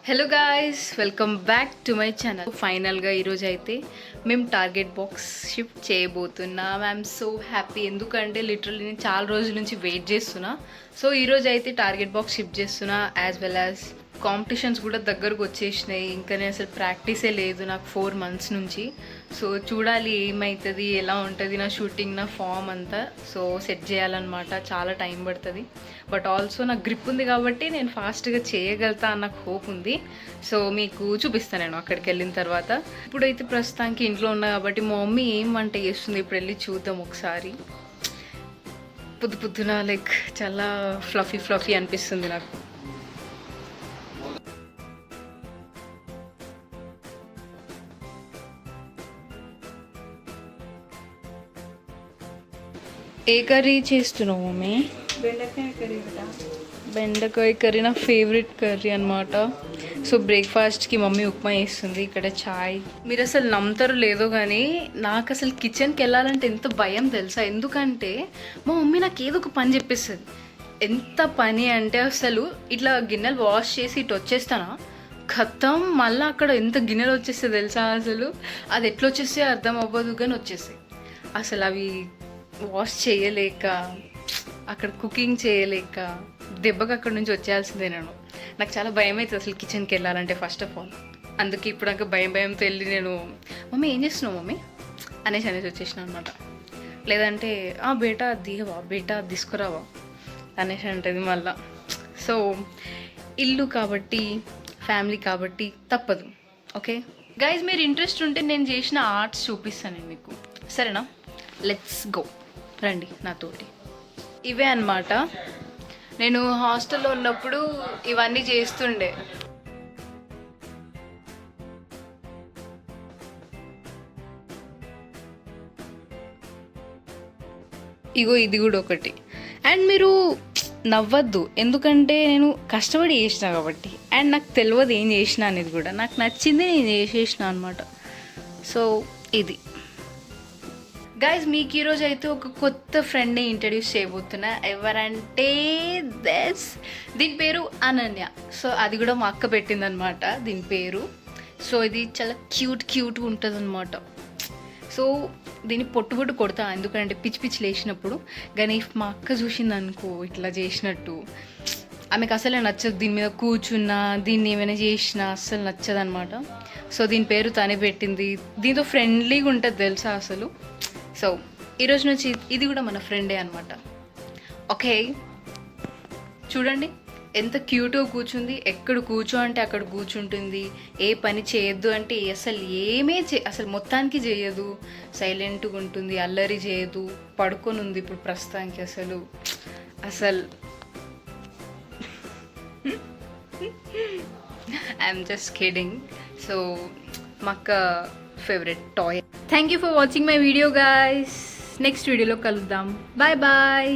Hello guys, welcome back to my channel. ఫైనల్గా ఈరోజు అయితే మేము టార్గెట్ బాక్స్ షిఫ్ట్ చేయబోతున్నాం. ఐఎమ్ సో హ్యాపీ, ఎందుకంటే లిటరల్లీ నేను చాలా రోజుల నుంచి వెయిట్ చేస్తున్నా. సో ఈరోజు అయితే టార్గెట్ బాక్స్ షిఫ్ట్ చేస్తున్నా. యాజ్ వెల్ యాజ్ కాంపిటీషన్స్ కూడా దగ్గరకు వచ్చేసినాయి. ఇంకా నేను అసలు ప్రాక్టీసే లేదు నాకు 4 months నుంచి. సో చూడాలి ఏమవుతుంది, ఎలా ఉంటుంది నా షూటింగ్, నా ఫామ్ అంతా. సో సెట్ చేయాలన్నమాట, చాలా టైం పడుతుంది. బట్ ఆల్సో నాకు గ్రిప్ ఉంది కాబట్టి నేను ఫాస్ట్గా చేయగలుగుతా అన్న హోప్ ఉంది. సో మీకు చూపిస్తాను నేను అక్కడికి వెళ్ళిన తర్వాత. ఇప్పుడైతే ప్రస్తుతానికి ఇంట్లో ఉన్నా కాబట్టి మా మమ్మీ ఏం వంట చేస్తుంది ఇప్పుడు వెళ్ళి చూద్దాం ఒకసారి. పొద్దున లైక్ చాలా ఫ్లఫీ అనిపిస్తుంది నాకు. ఏ కర్రీ చేస్తున్నావు మమ్మీ? బెండకాయ కర్రీ కదా. బెండకాయ కర్రీ నా ఫేవరెట్ కర్రీ అనమాట. సో బ్రేక్ఫాస్ట్కి మమ్మీ ఉప్మా చేస్తుంది, ఇక్కడ చాయ్. మీరు అసలు నమ్ముతారు లేదో కానీ నాకు అసలు కిచెన్కి వెళ్ళాలంటే ఎంత భయం తెలుసా. ఎందుకంటే మా మమ్మీ నాకు ఏదో ఒక పని చెప్పేస్తుంది. ఎంత పని అంటే అసలు ఇట్లా గిన్నెలు వాష్ చేసి ఇటు వచ్చేస్తానా, ఖతం మళ్ళీ అక్కడ ఎంత గిన్నెలు వచ్చేస్తాయి తెలుసా. అసలు అది ఎట్లా వచ్చేస్తే అర్థం అవ్వదు కానీ వచ్చేస్తాయి. అసలు అవి వాష్ చేయలేక, అక్కడ కుకింగ్ చేయలేక దెబ్బకి అక్కడ నుంచి వచ్చేయాల్సిందే. నాకు చాలా భయం అవుతుంది అసలు కిచెన్కి వెళ్ళాలంటే ఫస్ట్ ఆఫ్ ఆల్. అందుకే ఇప్పుడు నాకు భయంతో వెళ్ళి నేను మమ్మీ ఏం చేస్తున్నావు మమ్మీ అనేసి వచ్చేసిన అనమాట. లేదంటే బేటా దిగవా, బేటా తీసుకురావా అనేసి అంటది మళ్ళా. సో ఇల్లు కాబట్టి, ఫ్యామిలీ కాబట్టి తప్పదు. ఓకే గైజ్, మీరు ఇంట్రెస్ట్ ఉంటే నేను చేసిన ఆర్ట్స్ చూపిస్తాను మీకు, సరేనా? లెట్స్ గో, రండి నాతోటి. ఇవే అన్నమాట, నేను హాస్టల్లో ఉన్నప్పుడు ఇవన్నీ చేస్తుండే. ఇగో ఇది కూడా ఒకటి. అండ్ మీరు నవ్వద్దు, ఎందుకంటే నేను కష్టపడి చేసిన కాబట్టి. అండ్ నాకు తెలియదు ఏం చేసిన అనేది కూడా, నాకు నచ్చింది నేను చేసేసిన అనమాట. సో ఇది గైజ్, మీకు ఈరోజు అయితే ఒక కొత్త ఫ్రెండ్ని ఇంట్రడ్యూస్ చేయబోతున్నా. ఎవరంటే దీని పేరు అనన్య. సో అది కూడా మా అక్క పెట్టిందనమాట దీని పేరు. సో ఇది చాలా క్యూట్ ఉంటుంది అనమాట. సో దీన్ని పొట్టు కొడతా, ఎందుకంటే పిచ్చి లేచినప్పుడు. కానీ మా అక్క చూసిందనుకో ఇట్లా చేసినట్టు, ఆమెకు అసలే నచ్చదు. దీని మీద కూర్చున్నా, దీన్ని ఏమైనా చేసినా అస్సలు నచ్చదు అనమాట. సో దీని పేరు తనే పెట్టింది. దీంతో ఫ్రెండ్లీగా ఉంటుంది తెలుసా అసలు. సో ఈరోజు నుంచి ఇది కూడా మన ఫ్రెండే అనమాట. ఓకే చూడండి ఎంత క్యూట్గా కూర్చుంది. ఎక్కడ కూర్చో అంటే అక్కడ కూర్చుంటుంది. ఏ పని చేయొద్దు అంటే అసలు అసలు మొత్తానికి చేయదు. సైలెంట్గా ఉంటుంది, అల్లరి చేయదు, పడుకొని ఉంది ఇప్పుడు ప్రస్తుతానికి. అసలు ఐఎమ్ జస్ట్ కిడింగ్. సో మా అక్క favourite toy. Thank you for watching my video guys. Next వీడియోలో కలుద్దాం. బాయ్.